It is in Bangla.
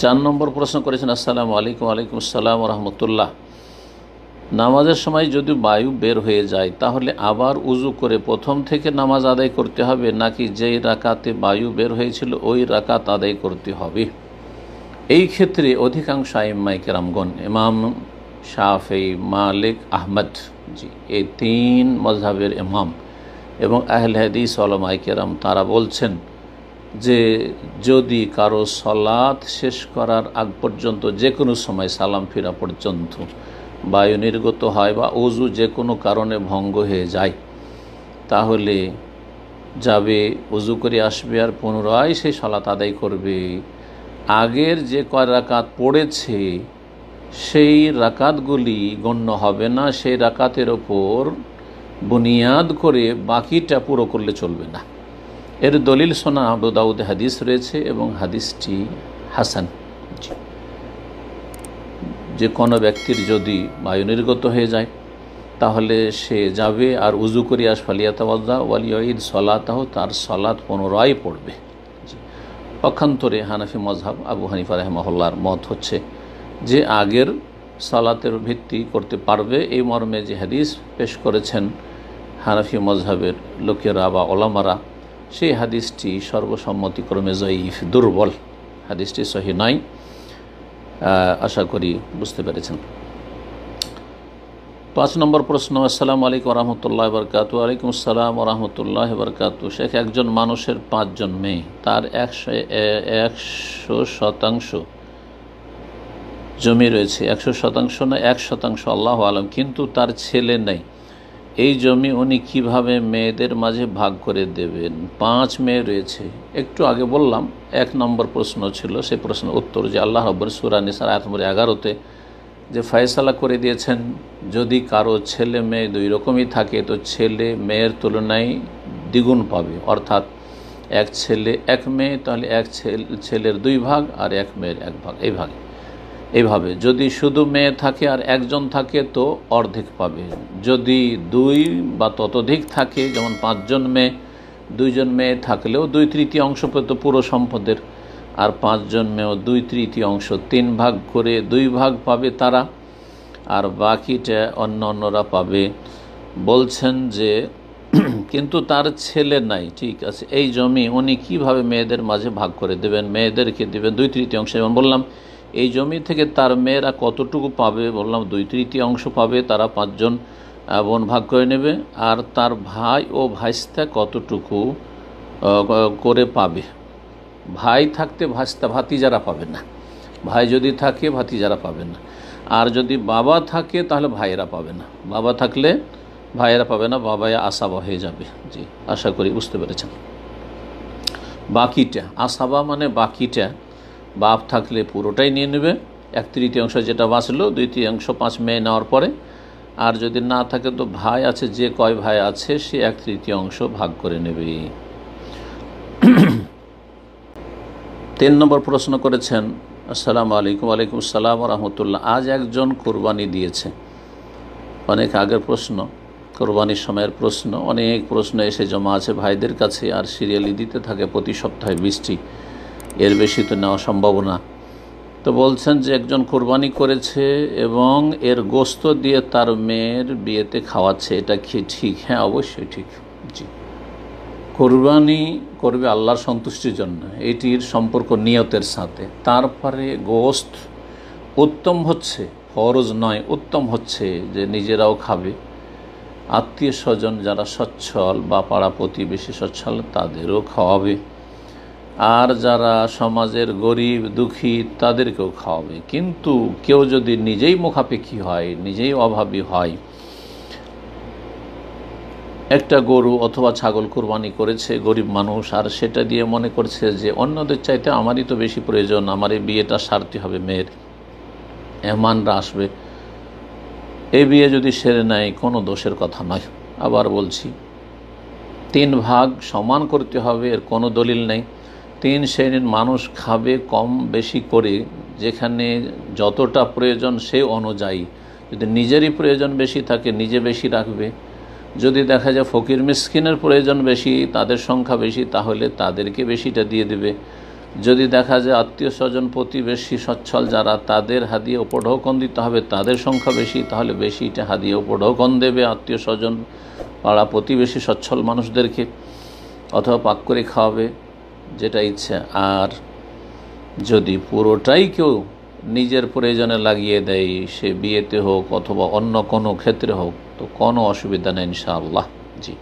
4 নম্বর প্রশ্ন করেছেন, আসসালামু আলাইকুম। ওয়ালাইকুম আসসালাম রহমতুল্লাহ। নামাজের সময় যদি বায়ু বের হয়ে যায় তাহলে আবার উজু করে প্রথম থেকে নামাজ আদায় করতে হবে, নাকি যেই রাকাতে বায়ু বের হয়েছিল ওই রাকাত আদায় করতে হবে? এই ক্ষেত্রে অধিকাংশ আইম্মায়ে কেরামগণ, ইমাম শাফেঈ, মালিক, আহমদ, এই 3 মাযহাবের ইমাম এবং আহলে হাদিস উলামায়ে কেরাম তারা বলছেন যে যদি কারো সলাত শেষ করার আগ পর্যন্ত যে কোনো সময় সালাম ফিরা পর্যন্ত বায়ু নির্গত হয় বা ওযু যে কোনো কারণে ভঙ্গ হয়ে যায়, তাহলে যাবে, ওযু করে আসবে আর পুনরায় সেই সলাত আদায় করবে। আগের যে কয় রাকাত পড়েছে সেই রাকাতগুলি গণ্য হবে না, সেই রাকাতের ওপর বুনিয়াদ করে বাকিটা পুরো করলে চলবে না। এর দলিল সুনান আবু দাউদে হাদিস রয়েছে এবং হাদিসটি হাসান। যে কোনো ব্যক্তির যদি বায়ু নির্গত হয়ে যায় তাহলে সে যাবে আর উজু করে ফালিয়াতাওয়াজ্জা ওয়ালিউঈদ সলাতাহু, তার সলাত পুনরায় পড়বে। পক্ষান্তরে হানাফি মযহাব আবু হানিফা রাহিমাহুল্লাহর মত হচ্ছে যে আগের সালাতের ভিত্তি করতে পারবে, এই মর্মে যে হাদিস পেশ করেছেন হানাফি মযহাবের লোকেরা বা ওলামারা, সেই হাদিসটি সর্বসম্মতিক্রমে যঈফ, দুর্বল, হাদিসটি সহিহ নয়। আশা করি বুঝতে পেরেছেন। 5 নম্বর প্রশ্ন, আসসালামু আলাইকুম রহমতুল্লাহ বরকাত। ওয়ালাইকুম আসসালাম রহমতুল্লাহ বরকাত। শেখ, একজন মানুষের 5 জন মেয়ে, তার 100% জমি রয়েছে, 100% না 1% আল্লাহু আলম, কিন্তু তার ছেলে নেই। এই জমি উনি কিভাবে মেয়েদের মাঝে ভাগ করে দেবেন? 5 মেয়ে রয়েছে। একটু আগে বললাম 1 নম্বর প্রশ্ন ছিল, সেই প্রশ্নের উত্তর যে আল্লাহ রাব্বুল সূরা নিসার আয়াত নম্বর 11-তে যে ফয়সালা করে দিয়েছেন যদি কারো ছেলে মেয়ে 2 রকমই থাকে তো ছেলে মেয়ের তুলনায় দ্বিগুণ পাবে, অর্থাৎ 1 ছেলে 1 মেয়ে, তাহলে 1 ছেলের 2 ভাগ আর 1 মেয়ের 1 ভাগ, এইভাবে। যদি শুধু মেয়ে থাকে আর একজন থাকে তো অর্ধেক পাবে। যদি 2 বা ততোধিক থাকে, যেমন 5 জন মেয়ে, 2 জন মেয়ে থাকলেও 2/3 পেত পুরো সম্পদের, আর 5 জন মেয়েও 2/3, 3 ভাগ করে 2 ভাগ পাবে তারা, আর বাকিটা অন্যরা পাবে। বলছেন যে কিন্তু তার ছেলে নাই, ঠিক আছে, এই জমি উনি কিভাবে মেয়েদের মাঝে ভাগ করে দেবেন? মেয়েদেরকে দেবেন 2/3। যেমন বললাম এই জমি থেকে তার মেয়েরা কতটুকু পাবে? বললাম 2/3 পাবে, তারা 5 জন বোন ভাগ করে নেবে, আর তার ভাই ও ভাইস্তা কতটুকু করে পাবে? ভাই থাকতে ভাতিজারা পাবে না, ভাই যদি থাকে ভাতিজারা পাবে না, আর যদি বাবা থাকে তাহলে ভাইয়েরা পাবে না, বাবা থাকলে ভাইয়েরা পাবে না, বাবাই আসাবা হয়ে যাবে। জি, আশা করি বুঝতে পেরেছেন। বাকিটা আসাবা মানে বাকিটা, বাপ থাকলে পুরোটাই নিয়ে নেবে, 1/3 যেটা বাঁচলো, 2/3 5 মেয়ে নেওয়ার পরে, আর যদি না থাকে তো ভাই আছে, যে কয় ভাই আছে সে 1/3 ভাগ করে নেবে। 3 নম্বর প্রশ্ন করেছেন, আসসালামু আলাইকুম। ওয়ালাইকুম আসসালাম রহমতুল্লাহ। আজ একজন কোরবানি দিয়েছে, অনেক আগের প্রশ্ন, কোরবানির সময়ের প্রশ্ন, অনেক প্রশ্ন এসে জমা আছে ভাইদের কাছে, আর সিরিয়ালি দিতে থাকে প্রতি সপ্তাহে 20টি, এর বেশি তো নেওয়া সম্ভব না। তো বলছেন যে একজন কোরবানি করেছে এবং এর গোস্ত দিয়ে তার মেয়ের বিয়েতে খাওয়াচ্ছে, এটা কি ঠিক? হ্যাঁ, অবশ্যই ঠিক। জি, কোরবানি করবে আল্লাহর সন্তুষ্টির জন্য, এটির সম্পর্ক নিয়তের সাথে। তারপরে গোস্ত উত্তম হচ্ছে, ফরজ নয়, উত্তম হচ্ছে যে নিজেরাও খাবে, আত্মীয় স্বজন যারা সচ্ছল বা পাড়া প্রতিবেশী সচ্ছল তাদেরও খাওয়াবে, আর যারা সমাজের গরিব দুঃখী তাদেরকেও খাওয়াবে। কিন্তু কেউ যদি নিজেই মুখাপেক্ষী হয়, নিজেই অভাবী হয়, একটা গরু অথবা ছাগল কোরবানি করেছে গরিব মানুষ, আর সেটা দিয়ে মনে করছে যে অন্যদের চাইতে আমারই তো বেশি প্রয়োজন, আমার এই বিয়েটা সারতে হবে, মেয়ের মেহমানরা আসবে, এই বিয়ে যদি সেরে নেয় কোনো দোষের কথা নয়। আবার বলছি 3 ভাগ সমান করতে হবে, এর কোনো দলিল নেই। 3 শ্রেণীর মানুষ খাবে কম বেশি করে, যেখানে যতটা প্রয়োজন সে অনুযায়ী। যদি নিজেরই প্রয়োজন বেশি থাকে নিজে বেশি রাখবে, যদি দেখা যায় ফকির মিসকিনের প্রয়োজন বেশি, তাদের সংখ্যা বেশি, তাহলে তাদেরকে বেশিটা দিয়ে দেবে। যদি দেখা যায় আত্মীয় স্বজন প্রতিবেশী সচ্ছল যারা, তাদের হাদিয়া উপঢৌকন দিতে হবে, তাদের সংখ্যা বেশি, তাহলে বেশিটা হাদিয়া উপঢৌকন দেবে আত্মীয় স্বজন পাড়া প্রতিবেশী সচ্ছল মানুষদেরকে, অথবা পাক করে খাওয়াবে, যেটা ইচ্ছে। আর যদি পুরোটাই কেউ নিজের প্রয়োজনে লাগিয়ে দেয়, সে বিয়েতে হোক অথবা অন্য কোনো ক্ষেত্রে হোক, তো কোনো অসুবিধা নেই ইনশাআল্লাহ। জি।